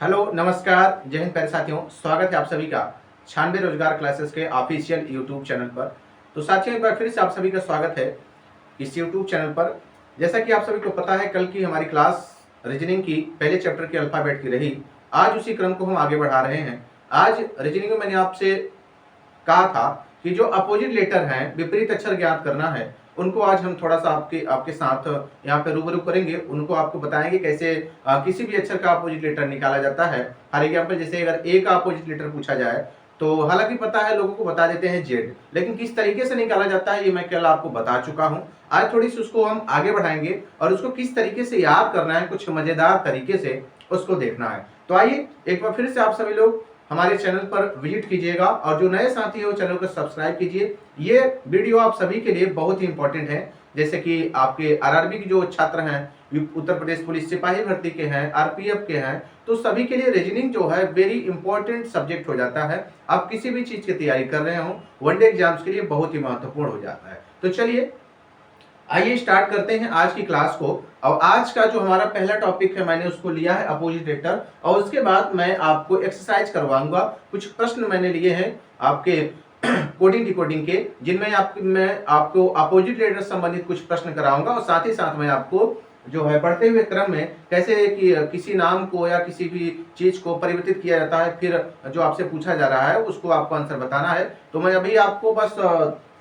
Hello नमस्कार जय हिंद प्यारे साथियों, स्वागत है आप सभी का 96 रोजगार क्लासेस के ऑफिशियल यूट्यूब चैनल पर। तो साथियों एक बार फिर से आप सभी का स्वागत है इस यूट्यूब चैनल पर। जैसा कि आप सभी को पता है, कल की हमारी क्लास रीजनिंग की पहले चैप्टर के अल्फाबेट की रही। आज उसी क्रम को हम आगे बढ़ा रहे हैं। आज रीजनिंग में मैंने आपसे कहा था कि जो अपोजिट लेटर हैं, विपरीत अक्षर ज्ञात करना है, उनको आज हम थोड़ा सा आपके आपके साथ यहाँ पे रूबरू करेंगे। उनको आपको बताएंगे कैसे किसी भी अक्षर का अपोजिट लेटर निकाला जाता है। फॉर एग्जाम्पल, जैसे अगर ए का अपोजिट लेटर पूछा जाए तो हालांकि पता है, लोगों को बता देते हैं जेड, लेकिन किस तरीके से निकाला जाता है ये मैं कल आपको बता चुका हूँ। आज थोड़ी सी उसको हम आगे बढ़ाएंगे और उसको किस तरीके से याद करना है, कुछ मजेदार तरीके से उसको देखना है। तो आइए एक बार फिर से आप सभी लोग हमारे चैनल पर विजिट कीजिएगा और जो नए साथी है वो चैनल को सब्सक्राइब कीजिए। ये वीडियो आप सभी के लिए बहुत ही इंपॉर्टेंट है। जैसे कि आपके आरआरबी के जो छात्र हैं, उत्तर प्रदेश पुलिस सिपाही भर्ती के हैं, आरपीएफ के हैं, तो सभी के लिए रीजनिंग जो है वेरी इंपॉर्टेंट सब्जेक्ट हो जाता है। आप किसी भी चीज की तैयारी कर रहे हो, वनडे एग्जाम्स के लिए बहुत ही महत्वपूर्ण हो जाता है। तो चलिए आइए स्टार्ट करते हैं आज की क्लास को। और आज का जो हमारा पहला टॉपिक है, मैंने उसको लिया है अपोजिट लेटर, और उसके बाद मैं आपको एक्सरसाइज करवाऊंगा। कुछ प्रश्न मैंने लिए हैं आपके कोडिंग डिकोडिंग के, जिनमें मैं आपको अपोजिट लेटर संबंधित कुछ प्रश्न कराऊंगा, और साथ ही साथ मैं आपको जो है बढ़ते हुए क्रम में कैसे कि किसी नाम को या किसी भी चीज को परिवर्तित किया जाता है, फिर जो आपसे पूछा जा रहा है उसको आपको आंसर बताना है। तो मैं अभी आपको बस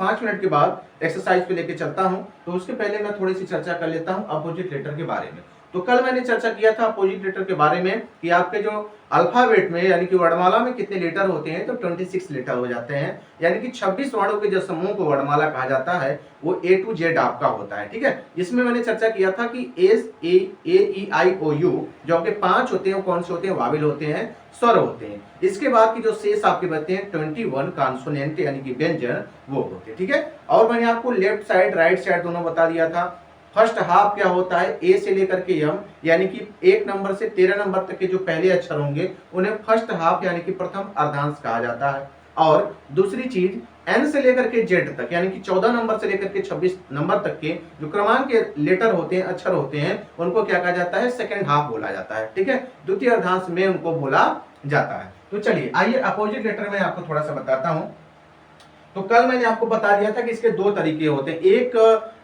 5 मिनट के बाद एक्सरसाइज पे लेके चलता हूं। तो उसके पहले मैं थोड़ी सी चर्चा कर लेता हूं अपोजिट लेटर के बारे में। तो कल मैंने चर्चा किया था अपोजिट लेटर के बारे में कि आपके जो अल्फाबेट में यानी कि वर्णमाला में कितने लेटर होते हैं, तो 26 लेटर हो जाते हैं। यानी कि 26 वर्णों के जो समूह को वर्णमाला कहा जाता है वो ए टू जेड आपका होता है। ठीक है, इसमें मैंने चर्चा किया था कि S A E I O you जो आपके 5 होते हैं, कौन से होते हैं? वाविल होते हैं, स्वर होते हैं। इसके बाद की जो शेष आपके बचते हैं 21 कॉन्सोनेंट यानी कि व्यंजन, वो होते हैं। ठीक है, और मैंने आपको लेफ्ट साइड राइट साइड दोनों बता दिया था। फर्स्ट हाफ क्या होता है? ए से लेकर के एम, यानी कि 1 नंबर से 13 नंबर तक के जो पहले अक्षर होंगे उन्हें फर्स्ट हाफ यानी कि प्रथम अर्धांश कहा जाता है। और दूसरी चीज एन से लेकर के जेड तक, यानी कि 14 नंबर से लेकर के 26 नंबर तक के जो क्रमांक के लेटर होते हैं, अक्षर होते हैं, उनको क्या कहा जाता है? सेकेंड हाफ बोला जाता है। ठीक है, द्वितीय अर्धांश में उनको बोला जाता है। तो चलिए आइए अपोजिट लेटर में आपको थोड़ा सा बताता हूं। तो कल मैंने आपको बता दिया था कि इसके 2 तरीके होते हैं। एक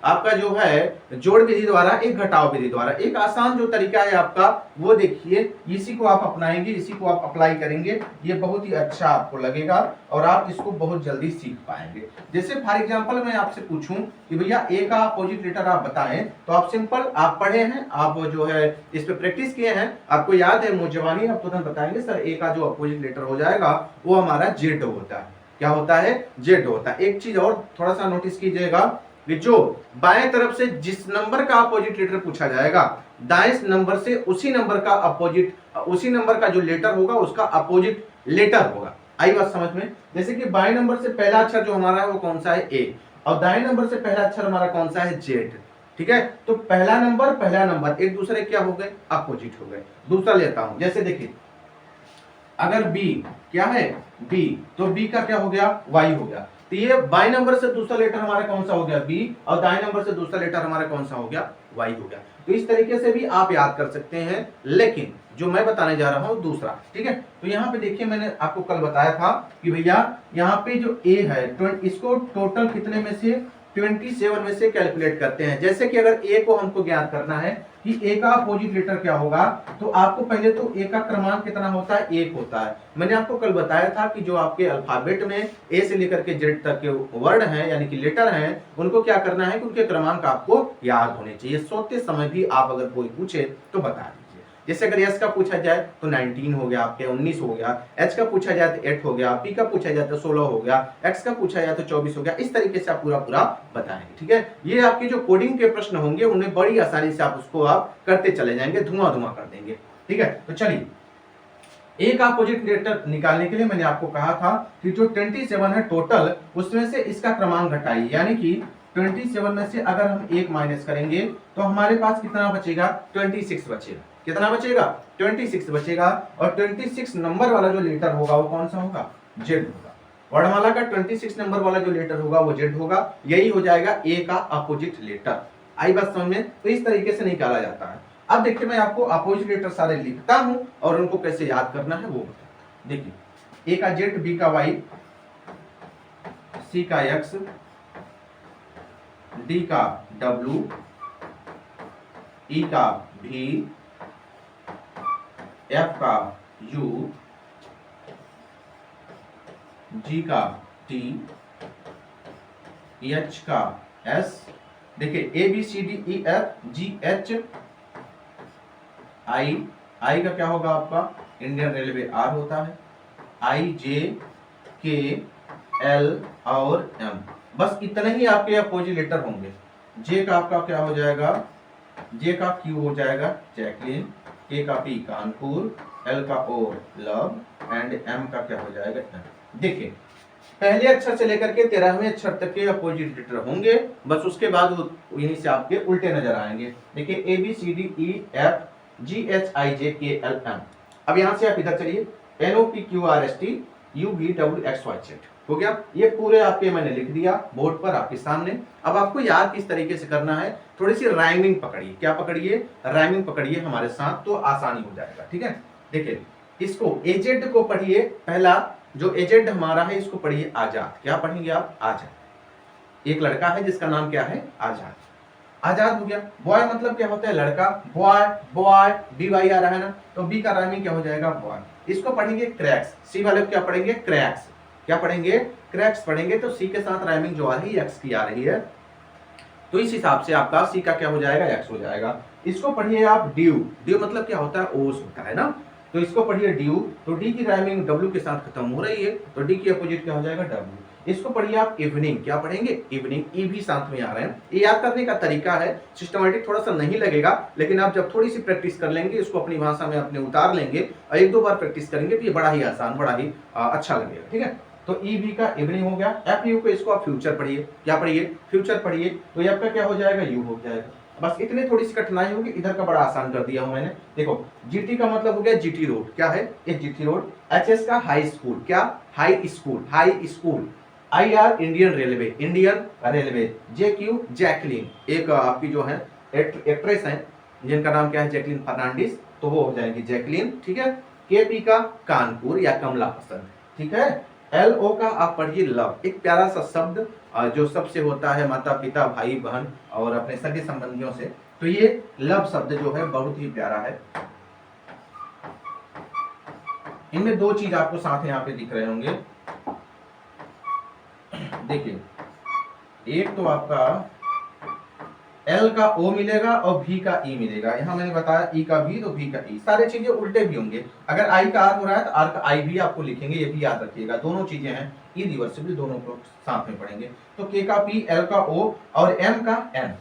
आपका जो है जोड़ विधि द्वारा, एक घटाव विधि द्वारा। एक आसान जो तरीका है आपका वो देखिए, इसी को आप अपनाएंगे, इसी को आप अप्लाई करेंगे, ये बहुत ही अच्छा आपको लगेगा और आप इसको बहुत जल्दी सीख पाएंगे। जैसे फॉर एग्जांपल मैं आपसे पूछूं कि भैया ए का अपोजिट लेटर आप बताएं, तो आप सिंपल, आप पढ़े हैं, आप जो है इस पे प्रैक्टिस किए हैं, आपको याद है, मुंह जबानी आप तुरंत बताएंगे सर ए का जो अपोजिट लेटर हो जाएगा वो हमारा जेड होता है। क्या होता है? जेड होता है। एक चीज और थोड़ा सा नोटिस कीजिएगा कि जो बाएं तरफ से जिस नंबर का अपोजिट लेटर पूछा जाएगा, दाएं नंबर से उसी नंबर का अपोजिट, उसी नंबर का जो लेटर होगा उसका अपोजिट लेटर होगा। आई बात समझ में? जैसे कि बाएं नंबर से पहला अक्षर जो हमारा है वो कौन सा है? ए, और दाएं नंबर से पहला अक्षर हमारा कौन सा है? जेड। ठीक है, तो पहला नंबर एक दूसरे क्या हो गए? अपोजिट हो गए। दूसरा लेता हूं, जैसे देखिए अगर B क्या है? B, तो B का क्या हो गया? Y हो गया। तो ये बाएं नंबर से दूसरा लेटर हमारा कौन सा हो गया? B, और दाएं नंबर से दूसरा लेटर हमारा कौन सा हो गया? Y हो गया। तो इस तरीके से भी आप याद कर सकते हैं, लेकिन जो मैं बताने जा रहा हूं दूसरा। ठीक है, तो यहाँ पे देखिए मैंने आपको कल बताया था कि भैया यहाँ पे जो A है, इसको टोटल कितने में से? 27 में से कैलकुलेट करते हैं। जैसे कि अगर ए को हमको ज्ञात करना है कि ए का अपोजिट लेटर क्या होगा, तो आपको पहले तो ए का क्रमांक कितना होता है? 1 होता है। मैंने आपको कल बताया था कि जो आपके अल्फाबेट में ए से लेकर के जेड तक के वर्ड हैं यानी कि लेटर हैं, उनको क्या करना है कि उनके क्रमांक आपको याद होने चाहिए। सोते समय भी आप अगर कोई पूछे तो बता दीजिए। जैसे अगर एस का पूछा जाए तो 19 हो गया, आपके 19 हो गया। एच का पूछा जाए तो 8 हो गया, पी का पूछा जाए तो 16 हो गया, एक्स का पूछा जाए तो 24 हो गया। इस तरीके से आप पूरा बताएंगे। ठीक है, ये आपके जो कोडिंग के प्रश्न होंगे उन्हें बड़ी आसानी से आप उसको आप करते चले जाएंगे, धुआं धुआं कर देंगे। ठीक है, तो चलिए एक अपोजिट लेटर निकालने के लिए मैंने आपको कहा था कि जो 27 है टोटल, उसमें से इसका क्रमांक घटाइए। यानी कि 27 में से अगर हम 1 माइनस करेंगे तो हमारे पास कितना बचेगा? 26 बचेगा। कितना बचेगा? 26 बचेगा। और 26 नंबर वाला जो लेटर होगा वो कौन सा होगा? जेड होगा। वर्णमाला का 26 नंबर वाला जो लेटर होगा वो जेड होगा। यही हो जाएगा ए का अपोजिट लेटर। आई बात समझ में? तो इस तरीके से निकाला जाता है। अब देखिए मैं आपको अपोजिट लेटर सारे लिखता हूं और उनको कैसे याद करना है वो बता। देखिए ए का जेड, बी का वाई, सी का एक्स, डी का डब्ल्यू, ई का भी, एफ का यू, जी का टी, एच का एस। देखिए A B C D E F G H I, I का क्या होगा आपका इंडियन रेलवे आर होता है, आई जे के एल और एम। बस इतने ही आपके अपोजिट लेटर होंगे। जे का आपका क्या हो जाएगा, जे का क्यू हो जाएगा जैकलिन, के का पी कानपुर, एल का ओ लव एंड एम का क्या हो जाएगा एम। देखिए पहले अक्षर से लेकर के 13वें अक्षर तक के अपोजिट लेटर होंगे, बस उसके बाद यहीं से आपके उल्टे नजर आएंगे। देखिए A B C D E F G H I J K L M. अब यहां से आप इधर चलिए, N O P Q R S T U V W X Y Z हो गया। ये पूरे आपके मैंने लिख दिया बोर्ड पर आपके सामने। अब आपको याद किस तरीके से करना है, थोड़ी सी राइमिंग पकड़िए। क्या पकड़िए, राइमिंग पकड़िए हमारे साथ, तो आसानी हो जाएगा। ठीक है, देखिए इसको एजेड को पढ़िए, पहला जो एजेड हमारा है इसको पढ़िए आजाद। क्या पढ़ेंगे आप, आजाद। एक लड़का है जिसका नाम क्या है, आजाद। आजाद हो गया। बॉय मतलब क्या होता है, लड़का, बॉय, बॉय बी वाई आ रहा है ना, तो बी का राइमिंग क्या हो जाएगा, बॉय। इसको पढ़ेंगे क्रैक्स। सी वाले को क्या पढ़ेंगे, क्रैक्स। क्या पढ़ेंगे, क्रैक्स पढ़ेंगे। तो सी के साथ राइमिंग जो आ रही है एक्स की आ रही है, तो इस हिसाब से आपका सी का क्या हो जाएगा, एक्स हो जाएगा। इसको पढ़िए आप ड्यू। ड्यू मतलब क्या होता है, ओस होता है ना, तो इसको पढ़िए ड्यू। तो डी की राइमिंग डब्ल्यू के साथ खत्म हो रही है, तो डी की अपोजिट क्या हो जाएगा, डब्ल्यू। इसको पढ़िए आप इवनिंग। क्या पढ़ेंगे, इवनिंग। ई भी साथ में आ रहे हैं। ये याद करने का तरीका है, सिस्टमेटिक थोड़ा सा नहीं लगेगा, लेकिन आप जब थोड़ी सी प्रैक्टिस कर लेंगे, इसको अपनी भाषा में अपने उतार लेंगे और एक दो बार प्रैक्टिस करेंगे तो ये बड़ा ही आसान, बड़ा ही अच्छा लगेगा। ठीक है, तो ई बी का इवनिंग हो गया। एफ यू को इसको आप फ्यूचर पढ़िए। क्या पढ़िए, फ्यूचर पढ़िए। तो एफ का क्या हो जाएगा, यू हो जाएगा। बस इतनी थोड़ी सी कठिनाई होगी, इधर का बड़ा आसान कर दिया हूं मैंने। देखो जीटी का मतलब हो गया जीटी रोड। क्या है, एक जीटी रोड। एचएस का हाई स्कूल। क्या, high school, high school. IR Indian railway, Indian railway. JQ Jacqueline, एक आपकी जो है एक्ट्रेस है जिनका नाम क्या है, जैकलिन फर्नांडिस, तो वो हो जाएंगी जैकलिन। ठीक है, केपी का कानपुर या कमला पसंद। ठीक है, एल ओ का आप पढ़िए लव। एक प्यारा सा शब्द जो सबसे होता है, माता पिता भाई बहन और अपने सगे संबंधियों से, तो ये लव शब्द जो है बहुत ही प्यारा है। इनमें दो चीज आपको साथ यहाँ पे दिख रहे होंगे। देखिए एक तो आपका एल का ओ मिलेगा और भी का ई मिलेगा। यहाँ मैंने बताया ई का भी तो भी का ई, सारी चीजें उल्टे भी होंगे। अगर आई का आर हो रहा है तो आर का आई भी आपको लिखेंगे, ये भी याद रखिएगा। दोनों चीजें हैं, ई रिवर्सिबल, दोनों को साथ में पढ़ेंगे। तो के का पी, एल का ओ और एम का एन,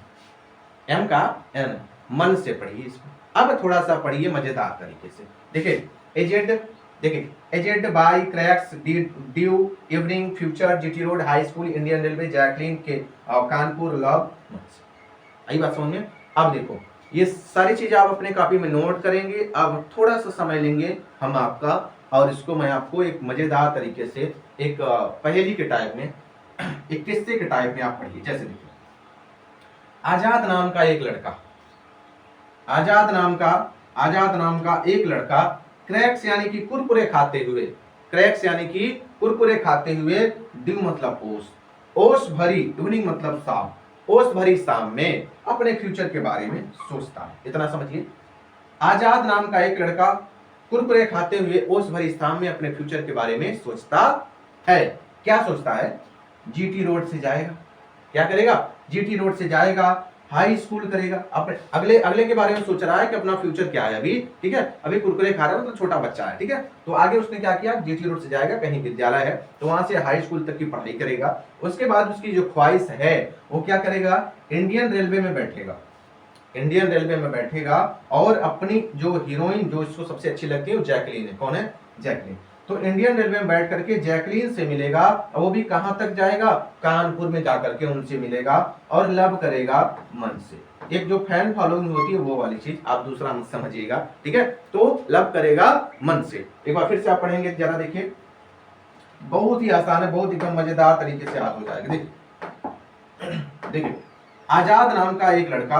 एम का एन। मन से पढ़िए इसको। अब थोड़ा सा पढ़िए मजेदार तरीके से। देखिए एजेड, देखिए AZ, by, cracks, due, evening, future, GT road, high school, Indian railway, Jacqueline के कानपुर, लव। आई बात समझ में। अब देखो ये सारी चीजें आप अपने कॉपी में नोट करेंगे। अब थोड़ा सा समय लेंगे हम आपका, और इसको मैं आपको एक मजेदार तरीके से एक पहेली के टाइप में, एक किस्से के टाइप में आप पढ़िए। जैसे देखिए आजाद नाम का एक लड़का, आजाद नाम का एक लड़का क्रैक्स यानी कि कुरकुरे खाते हुए, क्रैक्स यानी कि कुरकुरे खाते हुए, ड्यू मतलब ओस, ओस भरी, इवनिंग मतलब शाम, ओस भरी शाम में अपने फ्यूचर के बारे में सोचता है। इतना समझिए, आजाद नाम का एक लड़का कुरकुरे खाते हुए ओस भरी शाम में अपने फ्यूचर के बारे में सोचता है। क्या सोचता है, जीटी रोड से जाएगा। क्या करेगा, जीटी रोड से जाएगा, हाई स्कूल करेगा। अपने अगले अगले के बारे में सोच रहा है कि अपना फ्यूचर क्या है अभी। ठीक है, अभी कुरकुरे खा रहा है, मतलब छोटा बच्चा है। ठीक है, तो आगे उसने क्या किया, जीटी रोड से जाएगा, कहीं विद्यालय है तो वहां से हाई स्कूल तक की पढ़ाई करेगा। उसके बाद उसकी जो ख्वाहिश है वो क्या करेगा, इंडियन रेलवे में बैठेगा, इंडियन रेलवे में बैठेगा और अपनी जो हीरोइन जो इसको सबसे अच्छी लगती है वो जैकलिन है। कौन है, जैकलिन। तो इंडियन रेलवे में बैठ करके जैकलिन से मिलेगा, और वो भी कहां तक जाएगा, कानपुर में जाकर के उनसे मिलेगा और लव करेगा मन से। एक जो फैन फॉलोइंग होती है वो वाली चीज आप दूसरा मत समझिएगा। ठीक है, तो लव करेगा मन से। एक बार फिर से आप पढ़ेंगे, जरा देखिए, बहुत ही आसान है, बहुत एकदम मजेदार तरीके से याद हो जाएगा। देखिए देखिए आजाद नाम का एक लड़का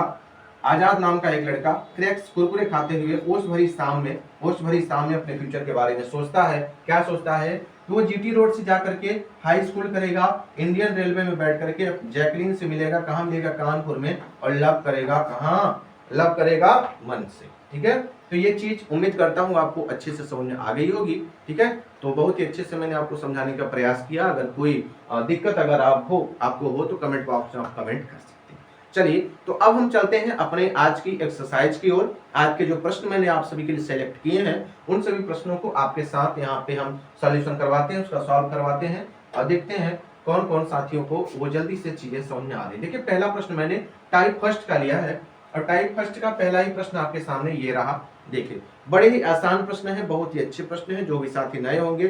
आजाद नाम का एक लड़का क्रैक्स कुरकुरे खाते हुए ओस भरी शाम में अपने फ्यूचर के बारे में सोचता है। क्या सोचता है कि वो जीटी रोड से जाकर के हाई स्कूल करेगा, इंडियन रेलवे में बैठ करके जैकलीन से मिलेगा, कहाँ मिलेगा, कानपुर में, और लव करेगा, कहाँ लव करेगा, मन से। ठीक है, तो ये चीज उम्मीद करता हूँ आपको अच्छे से समझ में आ गई होगी। ठीक है, तो बहुत ही अच्छे से मैंने आपको समझाने का प्रयास किया। अगर कोई दिक्कत अगर आपको हो तो कमेंट बॉक्स में आप कमेंट कर सकते हैं। चलिए, तो अब हम चलते हैं अपने आज की एक्सरसाइज की ओर। आज के जो प्रश्न मैंने आप सभी के लिए सेलेक्ट किए हैं, उन सभी प्रश्नों को आपके साथ यहाँ पे हम सॉल्यूशन करवाते हैं, उसका सॉल्व करवाते हैं और देखते हैं कौन कौन साथियों को वो जल्दी से चीजें समझ में आ रही है। देखिए, पहला प्रश्न मैंने टाइप फर्स्ट का लिया है और टाइप फर्स्ट का पहला ही प्रश्न आपके सामने ये रहा। देखिए, बड़े ही आसान प्रश्न है, बहुत ही अच्छे प्रश्न है। जो भी साथी नए होंगे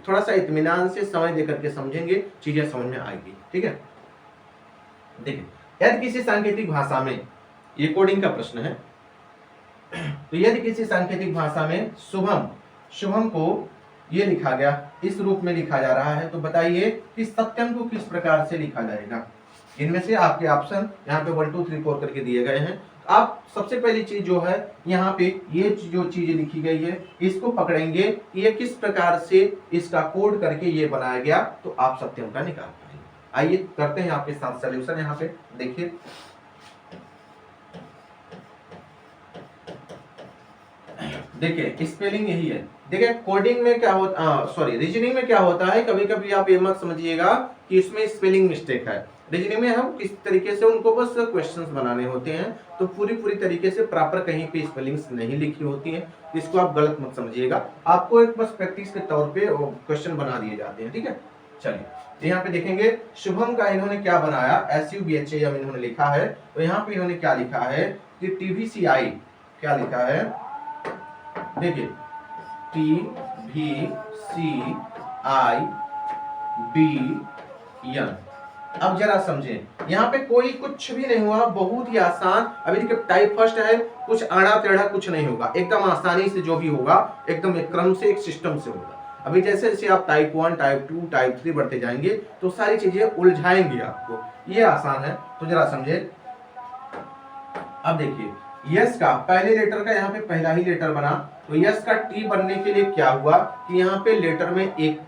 थोड़ा सा इत्मीनान से समय देकर के समझेंगे, चीजें समझ में आएगी। ठीक है, देखिए, यदि किसी सांकेतिक भाषा में, ये कोडिंग का प्रश्न है, तो यदि किसी सांकेतिक भाषा में शुभम को ये लिखा गया, इस रूप में लिखा जा रहा है, तो बताइए कि सत्यम को किस प्रकार से लिखा जाएगा। इनमें से आपके ऑप्शन यहाँ पे 1 2 3 4 करके दिए गए हैं। आप सबसे पहली चीज जो है यहाँ पे ये जो चीज लिखी गई है, इसको पकड़ेंगे ये किस प्रकार से इसका कोड करके ये बनाया गया, तो आप सत्यम का निकाल पाएंगे। आइए करते हैं आपके साथ सॉल्यूशन। यहाँ पे देखिए, देखिए स्पेलिंग यही है। देखिए, कोडिंग में क्या होता, सॉरी रीजनिंग में क्या होता है, कभी कभी आप ये मत समझिएगा कि इसमें स्पेलिंग मिस्टेक है। रीजनिंग में हम किस तरीके से उनको बस क्वेश्चंस बनाने होते हैं, तो पूरी तरीके से प्रॉपर कहीं पे स्पेलिंग्स नहीं लिखी होती हैं, इसको आप गलत मत समझिएगा। आपको एक बस प्रैक्टिस के तौर पे क्वेश्चन बना दिए जाते हैं। ठीक है, चलिए, तो यहाँ पे देखेंगे शुभम का इन्होंने क्या बनाया, SUBHAM इन्होंने लिखा है। तो यहाँ पे इन्होंने क्या लिखा है कि TVCI क्या लिखा है, देखिए TVCIBN। अब जरा समझें, यहाँ पे कोई कुछ भी नहीं हुआ, बहुत ही आसान। अभी देखिए, टाइप फर्स्ट है, कुछ आड़ा टेढ़ा कुछ नहीं होगा, एकदम आसानी से जो भी होगा एकदम एक क्रम से, एक सिस्टम से होगा। अभी जैसे जैसे आप टाइप 1 टाइप 2 टाइप 3 बढ़ते जाएंगे तो सारी चीजें उलझाएंगी आपको। ये आसान है, तो जरा समझे। अब देखिए, यस का पहले लेटर का यहाँ पे पहला ही लेटर बना, तो यस का टी बनने के लिए क्या हुआ कि यहाँ पे लेटर में एक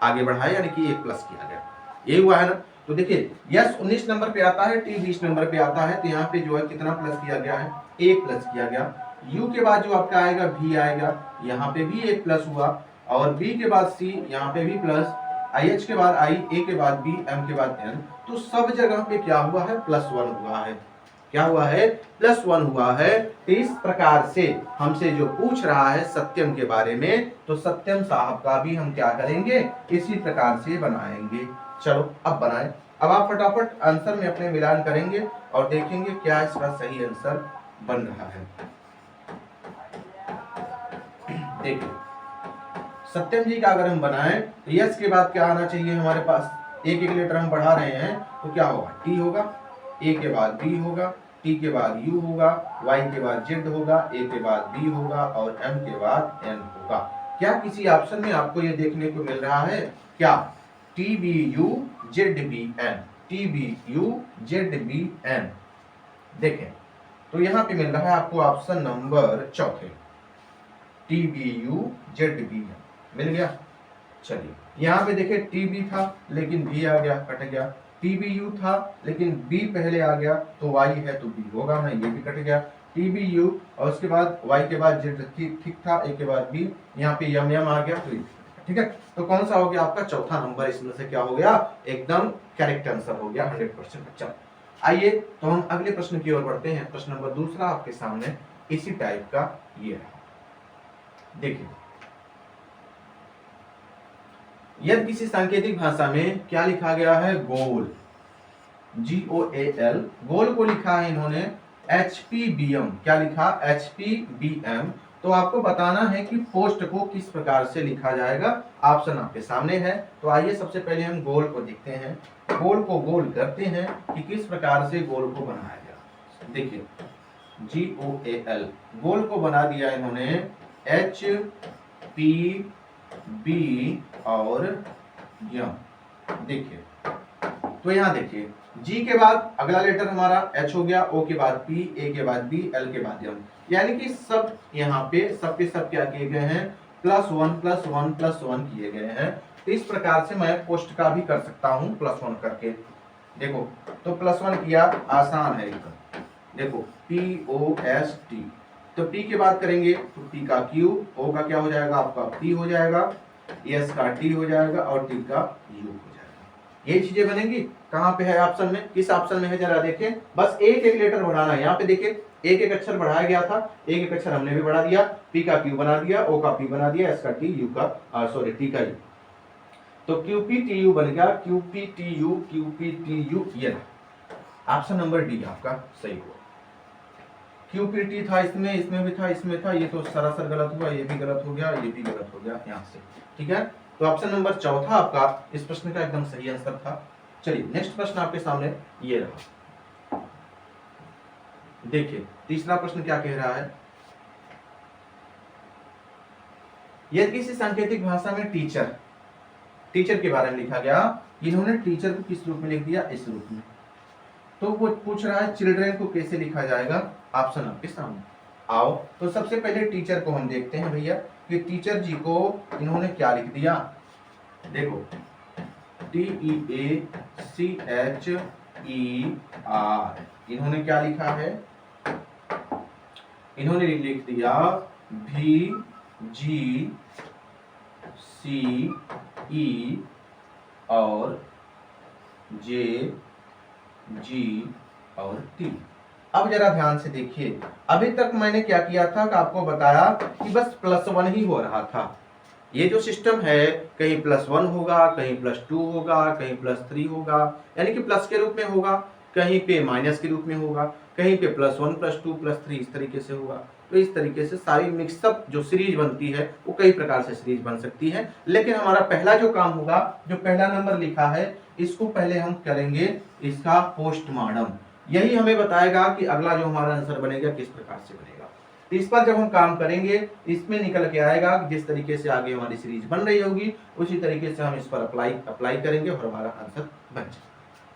आगे बढ़ाया, यानी कि एक प्लस किया गया, ये हुआ है ना। तो देखिए, यस 19 नंबर पे आता है, टी 20 नंबर पे आता है, तो यहाँ पे जो है कितना प्लस किया गया है, एक प्लस किया गया। यू के बाद जो आपका आएगा भी आएगा, यहाँ पे भी एक प्लस हुआ, और बी के बाद सी, यहाँ पे भी प्लस, आई एच के बाद आई, ए के बाद बी, एम के बाद एन, तो सब जगह पे क्या हुआ है, +1 हुआ है। क्या हुआ है, +1 हुआ है। तो इस प्रकार से हमसे जो पूछ रहा है सत्यम के बारे में, तो सत्यम साहब का भी हम क्या करेंगे, इसी प्रकार से बनाएंगे। चलो अब बनाएं। अब आप फटाफट आंसर में अपने मिलान करेंगे और देखेंगे क्या इसका सही आंसर बन रहा है। देखिए, सत्यम जी का अगर हम बनाएं तो यस के बाद क्या आना चाहिए हमारे पास, एक एक लेटर हम बढ़ा रहे हैं, तो क्या होगा, टी होगा, ए के बाद बी होगा, टी के बाद यू होगा, वाई के बाद जेड होगा, ए के बाद बी होगा और एम के बाद एन होगा। क्या किसी ऑप्शन में आपको ये देखने को मिल रहा है, क्या TBU ZBN, TBU ZBN। देखें, तो यहाँ पे मिल रहा है आपको ऑप्शन नंबर चौथे, TBU ZBN मिल गया। चलिए, यहाँ पे देखिए TB था लेकिन B आ गया, कट गया, TBU था लेकिन B पहले आ गया, तो Y है तो B होगा ना, ये भी कट गया। TBU और उसके बाद Y के बाद Z ठीक था, A के बाद B, यहाँ पे M आ गया, तो ठीक है। तो कौन सा हो गया आपका चौथा नंबर, इसमें से क्या हो गया, एकदम करेक्ट आंसर हो गया 100%। अच्छा, आइए तो हम अगले प्रश्न की ओर बढ़ते हैं। प्रश्न नंबर दूसरा आपके सामने इसी टाइप का ये है। देखिए, यदि किसी सांकेतिक भाषा में क्या लिखा गया है, गोल, GOAL, गोल को लिखा है इन्होंने HPBM, क्या लिखा, HPBM। तो आपको बताना है कि पोस्ट को किस प्रकार से लिखा जाएगा, ऑप्शन आपके सामने है। तो आइए सबसे पहले हम गोल को देखते हैं, गोल को गोल करते हैं कि किस प्रकार से गोल को बनाया गया। देखिए, GOAL, गोल को बना दिया इन्होंने HPB और यम। देखिए, तो यहाँ देखिए जी के बाद अगला लेटर हमारा एच हो गया, ओ के बाद पी, ए के बाद बी, एल के बाद एम, यानी कि सब यहाँ पे सब के सब क्या किए गए हैं, +1+1+1 किए गए हैं। तो इस प्रकार से मैं पोस्ट का भी कर सकता हूँ +1 करके। देखो तो +1 किया, आसान है एकदम। देखो POST, तो P के बाद करेंगे तो P का Q, O का क्या हो जाएगा आपका P हो जाएगा, S का T हो जाएगा और T का U हो जाएगा। ये चीजें बनेंगी। कहाँ पे है ऑप्शन में, किस ऑप्शन में है जरा देखें। बस एक एक लेटर बढ़ाना है। यहाँ पे देखिए एक एक अक्षर बढ़ाया गया था, एक एक अक्षर हमने भी बढ़ा दिया। P का Q बना दिया, O का P बना दिया, S का T, U का सॉरी T का U। तो QPTU बन गया, QPTU ये ऑप्शन नंबर डी आपका सही हुआ। QPT था इसमें, इसमें भी था, इसमें था, ये तो सरासर गलत हुआ, ये भी गलत हो गया, ये भी गलत हो गया यहाँ से। ठीक है, तो ऑप्शन नंबर चौथा आपका इस प्रश्न का एकदम सही आंसर था। चलिए नेक्स्ट प्रश्न आपके सामने ये रहा। देखिए तीसरा प्रश्न क्या कह रहा है, यदि किसी सांकेतिक भाषा में टीचर के बारे में लिखा गया, इन्होंने टीचर को किस रूप में लिख दिया, इस रूप में। तो वो पूछ रहा है चिल्ड्रेन को कैसे लिखा जाएगा, ऑप्शन आपके सामने। आओ तो सबसे पहले टीचर को हम देखते हैं भैया कि टीचर जी को इन्होंने क्या लिख दिया। देखो TEACHER, इन्होंने क्या लिखा है, इन्होंने लिख दिया VGCE और JG और T। अब जरा ध्यान से देखिए, अभी तक मैंने क्या किया था कि आपको बताया कि बस +1 ही हो रहा था। ये जो सिस्टम है कहीं +1 होगा, कहीं +2 होगा, कहीं +3 होगा, यानी कि प्लस के रूप में होगा, कहीं पे माइनस के रूप में होगा, कहीं पे +1 +2 +3 इस तरीके से होगा। तो इस तरीके से सारी मिक्सअप जो सीरीज बनती है वो कई प्रकार से सीरीज बन सकती है। लेकिन हमारा पहला जो काम होगा, जो पहला नंबर लिखा है इसको पहले हम करेंगे इसका पोस्टमार्टम। यही हमें बताएगा कि अगला जो हमारा आंसर बनेगा किस प्रकार से बनेगा। तो इस पर जब हम काम करेंगे इसमें निकल के आएगा कि जिस तरीके से आगे हमारी सीरीज बन रही होगी उसी तरीके से हम इस पर अप्लाई करेंगे और हमारा आंसर बन जाएगा।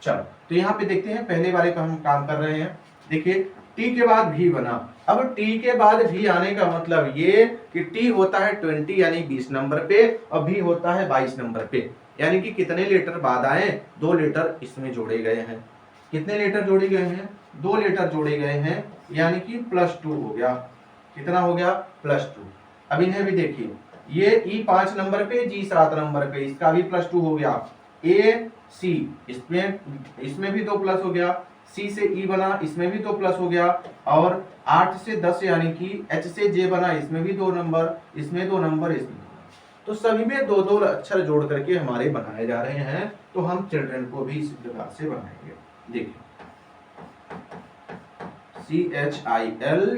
चलो तो यहाँ पे देखते हैं, पहले वाले पर हम काम कर रहे हैं। देखिए टी के बाद भी बना। अब टी के बाद भी आने का मतलब ये कि टी होता है 20 यानी 20 नंबर पे और भी होता है 22 नंबर पे, यानी कि कितने लेटर बाद आए, 2 लेटर इसमें जोड़े गए हैं। कितने लेटर जोड़े गए हैं, 2 लेटर जोड़े गए हैं, यानी कि +2 हो गया। कितना हो गया, +2। अब इन्हें भी देखिए, ये ई 5 नंबर पे, जी 7 नंबर पे, इसका भी +2 हो गया। ए सी, इसमें भी 2 प्लस हो गया। सी से ई बना, इसमें भी 2 प्लस हो गया। और 8 से 10 यानी कि एच से जे बना, इसमें भी 2 नंबर, इसमें 2 नंबर, इसमें 2 नंबर। तो सभी में 2-2 अक्षर जोड़ करके हमारे बनाए जा रहे हैं। तो हम चिल्ड्रन को भी इस प्रकार से बनाएंगे। देखिए CHILDREN।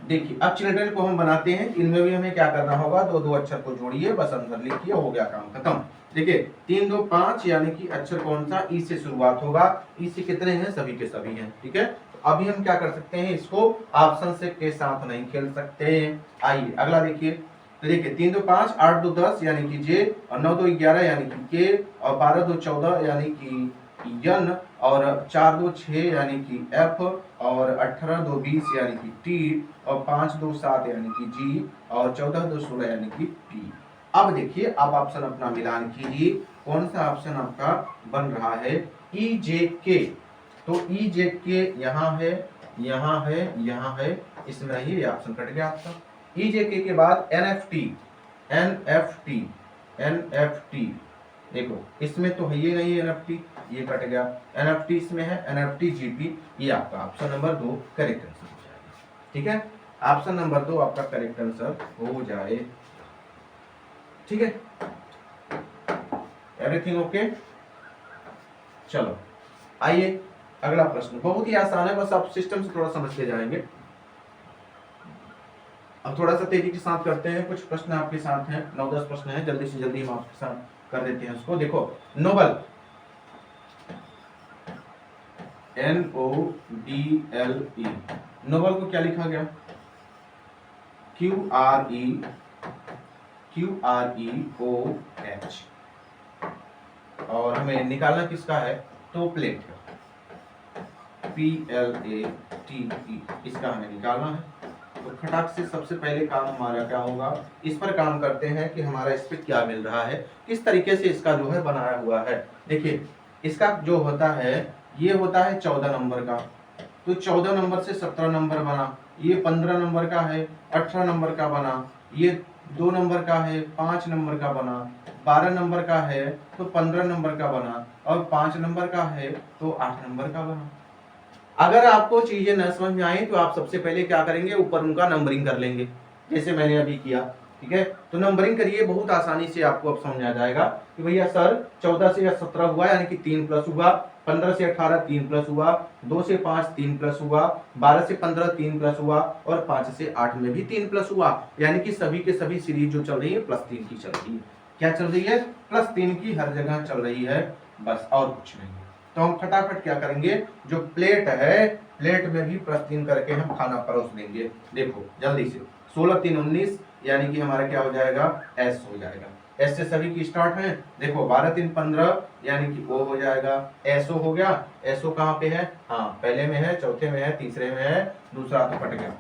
देखिए अब चिल्ड्रन को हम बनाते हैं, इनमें भी हमें क्या करना होगा, 2-2 अक्षर को जोड़िए, बस अंदर लिखिए, हो गया काम खत्म। देखिए 3 2 5 यानी कि अक्षर कौन सा, ई से शुरुआत होगा। ई से कितने हैं, सभी के सभी हैं। ठीक है, तो अभी हम क्या कर सकते हैं, इसको ऑप्शन से के साथ नहीं खेल सकते। आइए अगला देखिए। तो देखिए 3 2 5, 8 2 10 यानी कि जे, और 9 2 11 यानी कि के, और 12 2 14 यानी कि यन, और 4 2 6 यानी कि एफ, और 18 2 20 यानी कि टी, और 5 2 7 यानी कि जी, और 14 2 16 यानी कि पी। अब देखिए अब ऑप्शन अपना मिलान कीजिए, कौन सा ऑप्शन आपका बन रहा है, ई जे के। तो ई जे के यहाँ है, यहाँ है, यहाँ है, इसमें रहिए, ये ऑप्शन कट गया आपका। ई जे के बाद एनएफटी, एनएफटी, एनएफटी, देखो इसमें तो है ये नहीं, एनएफटी ये कट गया, एनएफटी इसमें है, एनएफटी जीपी, ये आपका ऑप्शन नंबर 2 करेक्ट आंसर हो जाएगा। ठीक है, ऑप्शन नंबर 2 आपका करेक्ट आंसर हो जाए। ठीक है, एवरीथिंग ओके। चलो आइए अगला प्रश्न, बहुत ही आसान है, बस आप सिस्टम से थोड़ा समझते जाएंगे। अब थोड़ा सा तेजी के साथ करते हैं, कुछ प्रश्न आपके साथ हैं, 9-10 प्रश्न हैं, जल्दी से जल्दी हम आपके साथ कर देते हैं उसको। देखो नोबल, NOBLE, नोबल को क्या लिखा गया, QRE QREOH। और हमें निकालना किसका है, तो प्लेट का, PLATE, इसका हमें निकालना है। तो खटाक से सबसे पहले काम हमारा क्या होगा, इस पर काम करते हैं कि हमारा इस पे क्या मिल रहा है, किस तरीके से इसका जो है बनाया हुआ है। देखिए इसका जो होता है, ये होता है 14 नंबर का, तो 14 नंबर से 17 नंबर बना, ये 15 नंबर का है, 18 नंबर का बना, ये 2 नंबर का है, 5 नंबर का बना, 12 नंबर का है तो 15 नंबर का बना, और 5 नंबर का है तो 8 नंबर का बना। अगर आपको चीजें न समझ में आई तो आप सबसे पहले क्या करेंगे, ऊपर उनका नंबरिंग कर लेंगे, जैसे मैंने अभी किया। ठीक है, तो नंबरिंग करिए, बहुत आसानी से आपको अब समझ आ जाएगा कि भैया सर 14 से 17 हुआ यानी कि 3 प्लस हुआ, 15 से 18 3 प्लस हुआ, 2 से 5 3 प्लस हुआ, 12 से 15 3 प्लस हुआ, और 5 से 8 में भी 3 प्लस हुआ, यानी कि सभी के सभी सीरीज जो चल रही है +3 की चल रही है। क्या चल रही है, +3 की हर जगह चल रही है, बस और कुछ नहीं। तो हम फटाफट क्या करेंगे, जो प्लेट है, प्लेट में भी +3 करके हम खाना परोस देंगे। देखो जल्दी से, 16 3 19 यानी कि हमारा क्या हो जाएगा, S हो जाएगा। S से सभी की स्टार्ट है। देखो 12 3 15 यानी कि O हो जाएगा, SO हो गया। SO कहाँ पे है, हाँ पहले में है, चौथे में है, तीसरे में है, दूसरा तो कट गया।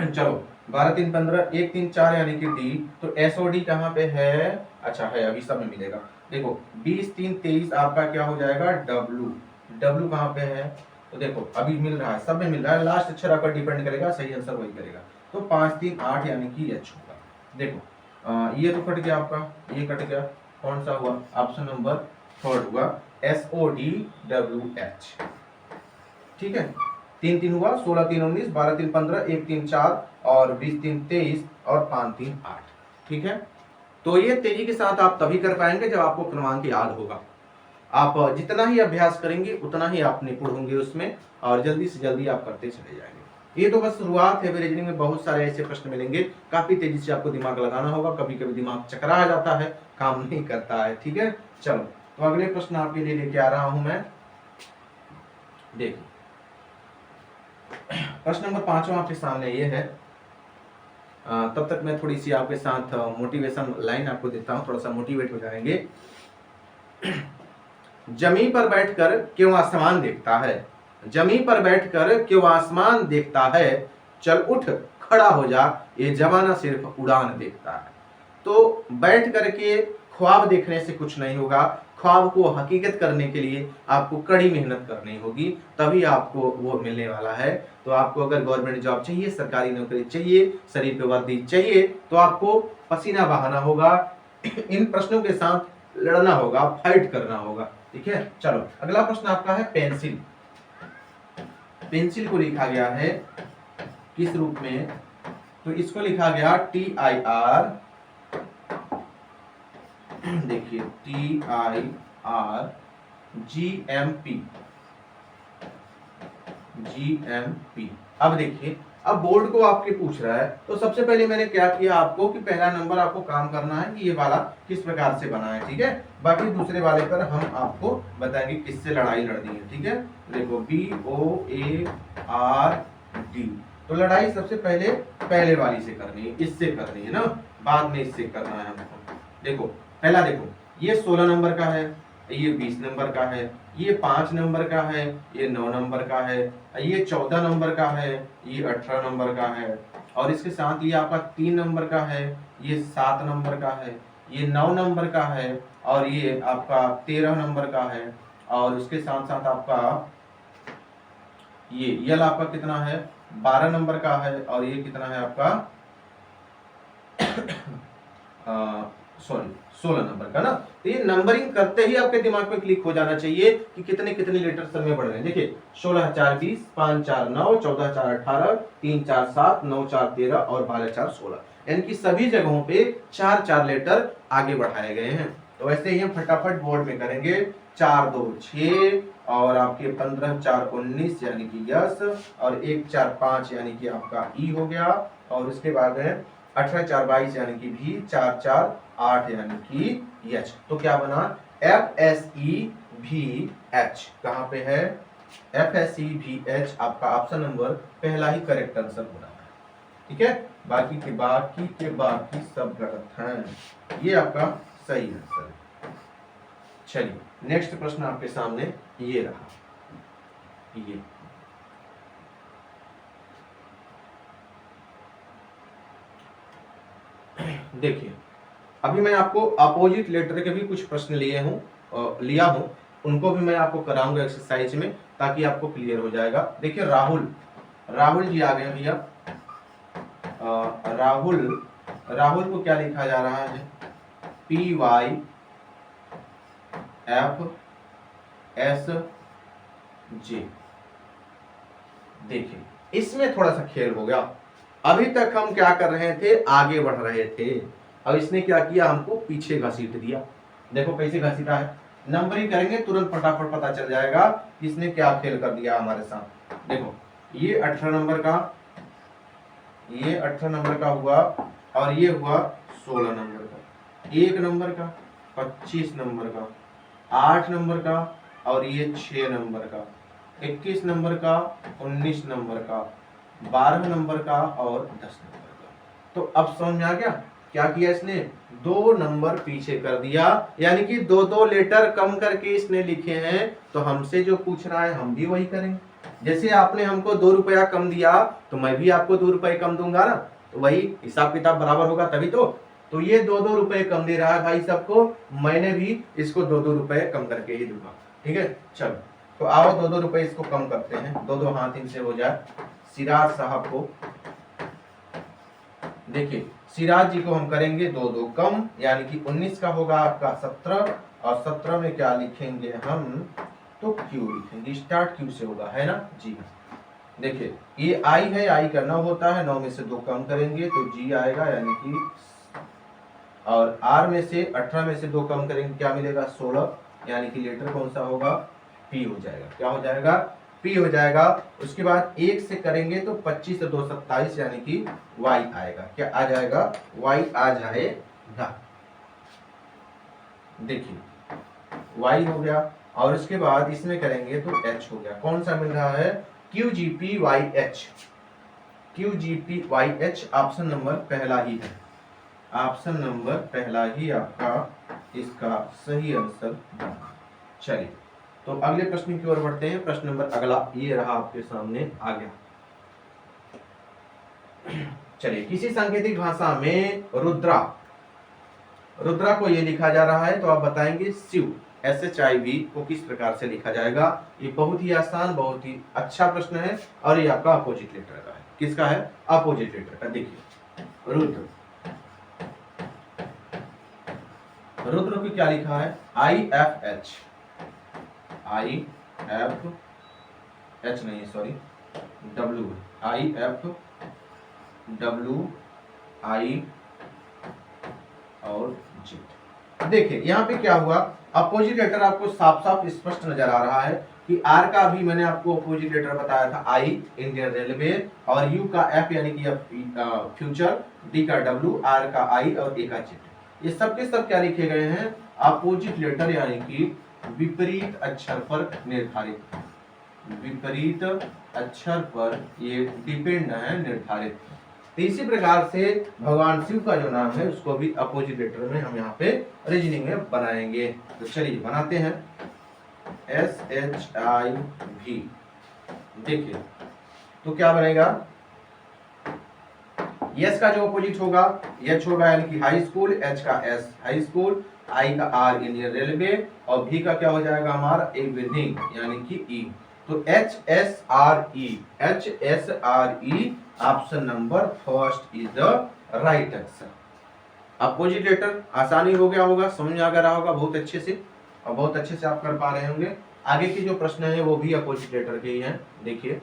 चलो 12 3 15 1 3 4 यानी कि D, तो SOD कहाँ पे है, अच्छा है, अभी सब में मिलेगा। देखो 20 3 23 आपका क्या हो जाएगा, W कहाँ पे है, तो देखो अभी मिल रहा है, सब में मिल रहा है, लास्ट अक्षर पर डिपेंड करेगा, सही आंसर वही करेगा। तो 5 3 8 यानी कि H होगा। देखो ये तो कट गया आपका, ये कट गया, कौन सा हुआ, ऑप्शन नंबर 3 हुआ, SODWH। ठीक है, 3 3 हुआ, 16 3 19, 12 3 15, 1 3 4, और 20 3 23, और 5 3 8। ठीक है, तो ये तेजी के साथ आप तभी कर पाएंगे जब आपको क्रमांक याद होगा। आप जितना ही अभ्यास करेंगे उतना ही आप निपुण होंगे उसमें, और जल्दी से जल्दी आप करते चले जाएंगे। ये तो बस शुरुआत है, रीजनिंग में बहुत सारे ऐसे प्रश्न मिलेंगे, काफी तेजी से आपको दिमाग लगाना होगा, कभी कभी दिमाग चकरा जाता है, काम नहीं करता है। ठीक है, चलो तो अगले प्रश्न आपके लिए लेके आ रहा हूं मैं। देखिए प्रश्न नंबर 5 आपके सामने ये है। तब तक मैं थोड़ी सी आपके साथ मोटिवेशन लाइन आपको देता हूं, थोड़ा सा मोटिवेट हो जाएंगे। जमीन पर बैठकर क्यों आसमान देखता है, जमीन पर बैठकर क्यों आसमान देखता है, चल उठ खड़ा हो जा, ये जमाना सिर्फ उड़ान देखता है। तो बैठ करके ख्वाब देखने से कुछ नहीं होगा, ख्वाब को हकीकत करने के लिए आपको कड़ी मेहनत करनी होगी, तभी आपको वो मिलने वाला है। तो आपको अगर गवर्नमेंट जॉब चाहिए, सरकारी नौकरी चाहिए, शरीर पे वर्दी चाहिए, तो आपको पसीना बहाना होगा, इन प्रश्नों के साथ लड़ना होगा, फाइट करना होगा। ठीक है, चलो अगला प्रश्न आपका है पेंसिल। पेंसिल को लिखा गया है किस रूप में, तो इसको लिखा गया TIR, देखिए TIR GMP। अब देखिए, अब बोर्ड को आपके पूछ रहा है, तो सबसे पहले मैंने क्या किया आपको कि पहला नंबर आपको काम करना है कि ये वाला किस प्रकार से बना है। ठीक है, बाकी दूसरे वाले पर हम आपको बताएंगे किससे लड़ाई लड़नी है। ठीक है, देखो BOARD, तो लड़ाई सबसे पहले वाली से करनी है, इससे करनी है ना, बाद में इससे करना है हमको। देखो पहला देखो, ये 16 नंबर का है, ये 20 नंबर का है, ये 5 नंबर का है, ये 9 नंबर का है, ये 14 नंबर का है, ये 18 नंबर का है, और इसके साथ ये आपका 3 नंबर का है, ये 7 नंबर का है, ये 9 नंबर का है, और ये आपका 13 नंबर का है, और उसके साथ साथ आपका ये यल आपका कितना है, 12 नंबर का है, और ये कितना है आपका 16 नंबर का ना। तो ये नंबरिंग करते ही आपके दिमाग में क्लिक हो जाना चाहिए कि कितने कितने लीटर समय बढ़ रहे हैं। देखिए 16 4 20, 5 4 9, 14 4 18, 3 4 7, 9 4 13, और 12 4 16, यानी कि सभी जगहों पे 4 4 लीटर आगे बढ़ाए गए हैं। तो वैसे ही हम फटाफट बोर्ड में करेंगे, 4 2 6, और आपके 15 4 19 यानी कि यस, और 1 4 5 यानी कि आपका ई हो गया, और उसके बाद है 18 4 22 यानी कि भी, 4 4 8 यानी कि एच। तो क्या बना, FSEVH कहाँ पे है, FSEVH आपका ऑप्शन नंबर पहला ही करेक्ट आंसर होना है। ठीक है, बाकी के बाकी सब गलत हैं। ये आपका सही आंसर है। चलिए नेक्स्ट प्रश्न आपके सामने ये रहा। ये देखिए, अभी मैं आपको अपोजिट लेटर के भी कुछ प्रश्न लिया हूं, उनको भी मैं आपको कराऊंगा एक्सरसाइज में, ताकि आपको क्लियर हो जाएगा। देखिए राहुल जी आ गए भैया। राहुल को क्या लिखा जा रहा है? PYFS J। देखिए इसमें थोड़ा सा खेल हो गया। अभी तक हम क्या कर रहे थे, आगे बढ़ रहे थे, अब इसने क्या किया, हमको पीछे घसीट दिया। देखो कैसे घसीटा है, नंबरिंग करेंगे तुरंत फटाफट पता चल जाएगा इसने क्या खेल कर दिया हमारे साथ। देखो ये 18 नंबर का, ये 18 नंबर का हुआ, और ये हुआ 16 नंबर का, 1 नंबर का, 25 नंबर का, 8 नंबर का, और ये 6 नंबर का, 21 नंबर का, 19 नंबर का, 12 नंबर का, और 10 नंबर का। तो अब समझ में आ गया क्या किया इसने, 2 नंबर पीछे कर दिया, यानी कि 2 लेटर कम करके इसने लिखे हैं। तो हमसे जो पूछ रहा है हम भी वही करेंगे। जैसे आपने हमको 2 रुपया कम दिया, तो मैं भी आपको 2 रुपए कम दूंगा ना, तो वही हिसाब किताब बराबर होगा तभी तो ये 2 रुपए कम दे रहा है भाई सबको, मैंने भी इसको 2 रुपए कम करके ही दूंगा। ठीक है, चलो तो आओ 2 रुपए इसको कम करते हैं, 2 हाथ इनसे हो जाए। सिराज साहब को, देखिए सिराज जी को हम करेंगे 2 कम, यानी कि 19 का होगा आपका 17, और 17 में क्या लिखेंगे हम, तो क्यू लिखेंगे, स्टार्ट क्यू से होगा, है ना जी। देखिए ये आई है, आई का 9 होता है, 9 में से 2 कम करेंगे तो जी आएगा, यानी कि, और आर में से 18 में से 2 कम करेंगे क्या मिलेगा, 16, यानी कि लेटर कौन सा होगा, पी हो जाएगा। क्या हो जाएगा, पी हो जाएगा। उसके बाद 1 से करेंगे तो 25 से 2 27, यानी कि वाई आएगा। क्या आ जाएगा, वाई आ जाएगा। देखिए वाई हो गया, और उसके बाद इसमें करेंगे तो एच हो गया। कौन सा मिल रहा है, QGPYH, QGPYH ऑप्शन नंबर पहला ही है, ऑप्शन नंबर पहला ही आपका इसका सही आंसर। चलिए तो अगले प्रश्न की ओर बढ़ते हैं। प्रश्न नंबर अगला ये रहा आपके सामने आ गया। चलिए, किसी सांकेतिक भाषा में रुद्रा को ये लिखा जा रहा है, तो आप बताएंगे शिव SHIV को किस प्रकार से लिखा जाएगा। ये बहुत ही आसान, बहुत ही अच्छा प्रश्न है, और ये आपका अपोजिट लेटर का है। किसका है, अपोजिट लेटर का। देखिए रुद्र को क्या लिखा है, IFH, नहीं सॉरी, W, IFWI और G। देखिए यहाँ पे क्या हुआ, अपोजिट लेटर आपको साफ साफ स्पष्ट नजर आ रहा है कि आर का भी मैंने आपको अपोजिट लेटर बताया था, I इंडियन रेलवे, और यू का F यानी कि फ्यूचर, डी का W, आर का I और ए का Z। ये सब के सब क्या लिखे गए हैं, अपोजिट लेटर, यानी कि विपरीत अक्षर पर निर्धारित, विपरीत अक्षर पर ये डिपेंड है, निर्धारित। तो इसी प्रकार से भगवान शिव का जो नाम है उसको भी अपोजिट लेटर में हम यहाँ पे रीजनिंग में बनाएंगे। तो चलिए बनाते हैं, SHIV। देखिए तो क्या बनेगा, यस का जो अपोजिट होगा एच होगा, यानी कि हाई स्कूल, एच का एस हाई स्कूल, आई का आर इंडियन रेलवे, और भी का क्या हो जाएगा हमारा इवनिंग, यानी कि ई। तो HSRE, option number first is the right answer. Opposite letter आसानी हो गया होगा, समझ में आ गया होगा बहुत अच्छे से, और बहुत अच्छे से आप कर पा रहे होंगे। आगे के जो प्रश्न है वो भी अपोजिट लेटर के ही हैं। देखिए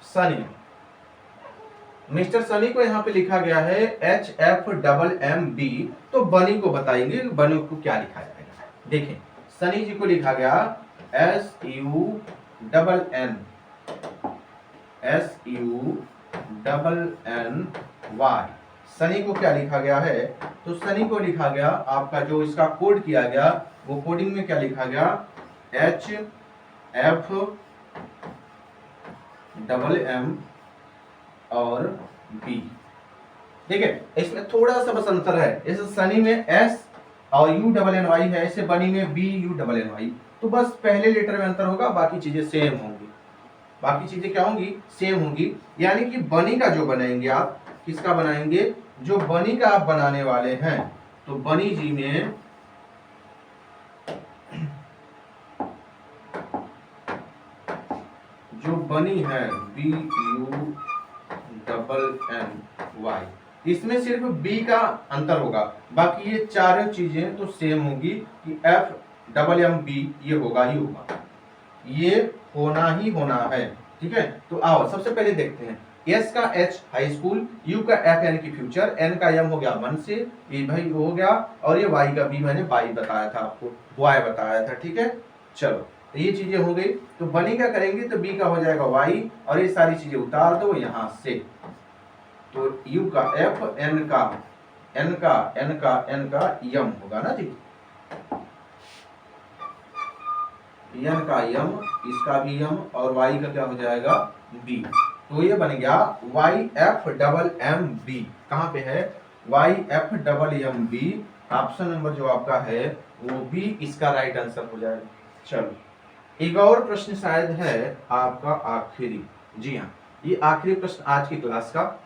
सनी, मिस्टर सनी को यहाँ पे लिखा गया है HFMMB, तो बनी को बताएंगे, बनी को क्या लिखा जाएगा। देखें सनी जी को लिखा गया SUNNY। सनी को क्या लिखा गया है, तो सनी को लिखा गया आपका जो इसका कोड किया गया, वो कोडिंग में क्या लिखा गया, HFMM और बी। ठीक है, इसमें थोड़ा सा बस अंतर है, इस सनी में एस और यू डबल एन वाई है, ऐसे बनी में B U double N Y. तो बस पहले लेटर में अंतर होगा, बाकी चीजें सेम होंगी। बाकी चीजें क्या होंगी? सेम होंगी। यानी कि बनी का जो बनाएंगे आप, किसका बनाएंगे? जो बनी का आप बनाने वाले हैं, तो बनी जी में जो बनी है B U double N Y, इसमें सिर्फ बी का अंतर होगा, बाकी ये चारों चीजें तो सेम होगी कि एफ डबल एम बी ये होगा ही होगा, ये होना ही होना है। ठीक है, तो आओ सबसे पहले देखते हैं। एस का एच हाई स्कूल, यू का एफ यानी कि फ्यूचर, एन का एम हो गया मन से, ये भाई हो गया, और ये वाई का बी मैंने बाई बताया था आपको, वाई बताया था। ठीक है, चलो तो ये चीजें हो गई। तो बनी का करेंगे तो बी का हो जाएगा वाई, और ये सारी चीजें उतार दो यहां से। तो यू का एफ, एन का यम होगा ना जी, एन का यम, इसका भी यम, और वाई का क्या हो जाएगा? बी। तो ये बन गया Y F double M B. कहां पे है? Y F double M B. Option number जो आपका है वो बी इसका राइट आंसर हो जाएगा। चलो एक और प्रश्न शायद है आपका आखिरी। जी हाँ, ये आखिरी प्रश्न आज की क्लास का।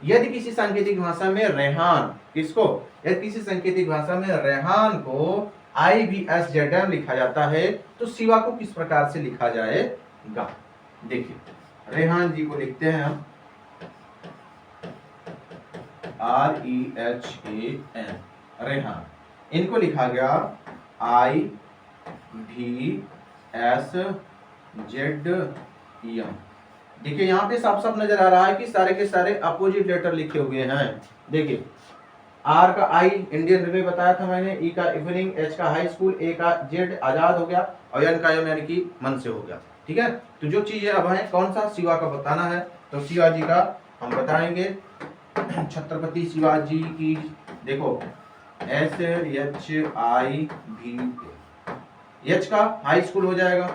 यदि किसी सांकेतिक भाषा में रेहान, किसको? यदि किसी सांकेतिक भाषा में रेहान को IVSZM लिखा जाता है, तो शिवा को किस प्रकार से लिखा जाएगा? देखिए, रेहान जी को लिखते हैं हम REHAN, रेहान। इनको लिखा गया IVSZM। देखिए यहाँ पे साफ साफ नजर आ रहा है कि सारे के सारे अपोजिट लेटर लिखे हुए हैं। देखिए, आर का आई इंडियन रेलवे बताया था मैंने, ई का इवनिंग, एच का हाई स्कूल, ए का जेड आजाद हो गया, और एन का एम यानी कि मन से हो गया। ठीक है, तो जो चीजें अब है कौन सा? शिवा का बताना है। तो शिवाजी का हम बताएंगे, छत्रपति शिवाजी की। देखो SHIV, एच का हाई स्कूल हो जाएगा,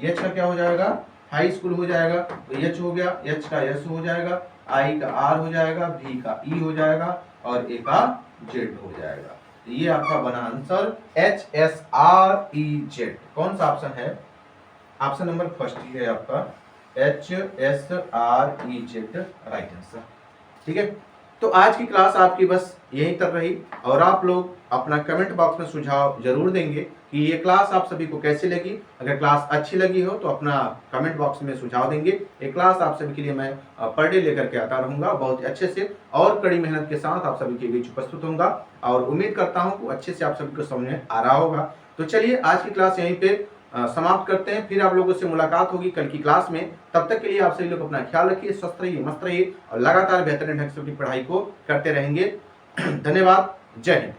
एच का क्या हो जाएगा? हाई स्कूल हो जाएगा। तो एच हो गया, एच का एस हो जाएगा, आई का आर हो जाएगा, भी का ई हो जाएगा, और ए का जेड हो जाएगा। तो ये आपका बना आंसर HSREZ। कौन सा ऑप्शन है? ऑप्शन नंबर फर्स्ट ही है आपका HSREZ राइट आंसर। ठीक है, तो आज की क्लास आपकी बस यहीं तक रही, और आप लोग अपना कमेंट बॉक्स में सुझाव जरूर देंगे कि ये क्लास आप सभी को कैसी लगी। अगर क्लास अच्छी लगी हो तो अपना कमेंट बॉक्स में सुझाव देंगे। ये क्लास आप सभी के लिए मैं पर डे लेकर के आता रहूंगा, बहुत अच्छे से और कड़ी मेहनत के साथ आप सभी के बीच उपस्थित होऊंगा, और उम्मीद करता हूँ कि अच्छे से आप सभी को समझ में आ रहा होगा। तो चलिए आज की क्लास यहीं पे समाप्त करते हैं, फिर आप लोगों से मुलाकात होगी कल की क्लास में। तब तक के लिए आप सभी लोग अपना ख्याल रखिए, स्वस्थ रहिए, मस्त रहिए, और लगातार बेहतरीन ढंग से अपनी पढ़ाई को करते रहेंगे। धन्यवाद, जय हिंद।